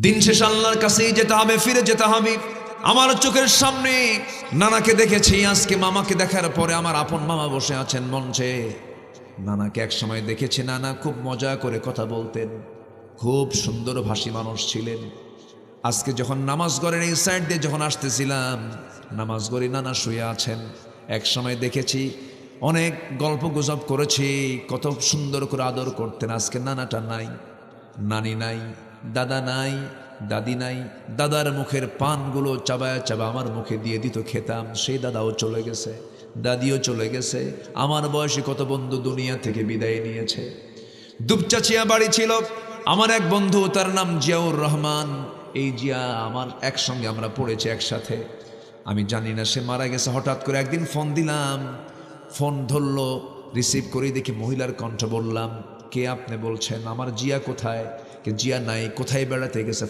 দিন শেষে আল্লাহর কাছেই যেতে হবে, ফিরে যেতে হবে। আমার চোখের সামনে নানাকে দেখেছি, আজকে মামাকে দেখার পরে আমার আপন মামা বসে আছেন মঞ্চে। নানাকে এক সময় দেখেছি, নানা খুব মজা করে কথা বলতেন, খুব সুন্দর ভাষী মানুষ ছিলেন। আজকে যখন নামাজ ঘরের এই সাইড দিয়ে যখন আসতেছিলাম, নামাজ ঘরে নানা শুয়ে আছেন। এক সময় দেখেছি, অনেক গল্প গুজব করেছি, কত সুন্দর করে আদর করতেন। আজকে নানাটা নাই, নানি নাই, দাদা নাই, দাদি নাই। দাদার মুখের পানগুলো চাবায় চাবায় আমার মুখে দিয়ে দিত, খেতাম। সেই দাদাও চলে গেছে, দাদিও চলে গেছে। আমার বয়সী কত বন্ধু দুনিয়া থেকে বিদায় নিয়েছে। দুপচাচিয়া বাড়ি ছিল আমার এক বন্ধু, তার নাম জিয়াউর রহমান। এই জিয়া আমার একসঙ্গে আমরা পড়েছি একসাথে। আমি জানি না সে মারা গেছে। হঠাৎ করে একদিন ফোন দিলাম, ফোন ধরলো, রিসিভ করেই দেখি মহিলার কণ্ঠ। বললাম, কে আপনি? বলছেন, আমার জিয়া কোথায়? জিয়া নাই, কোথায় বেড়াতে গেছে।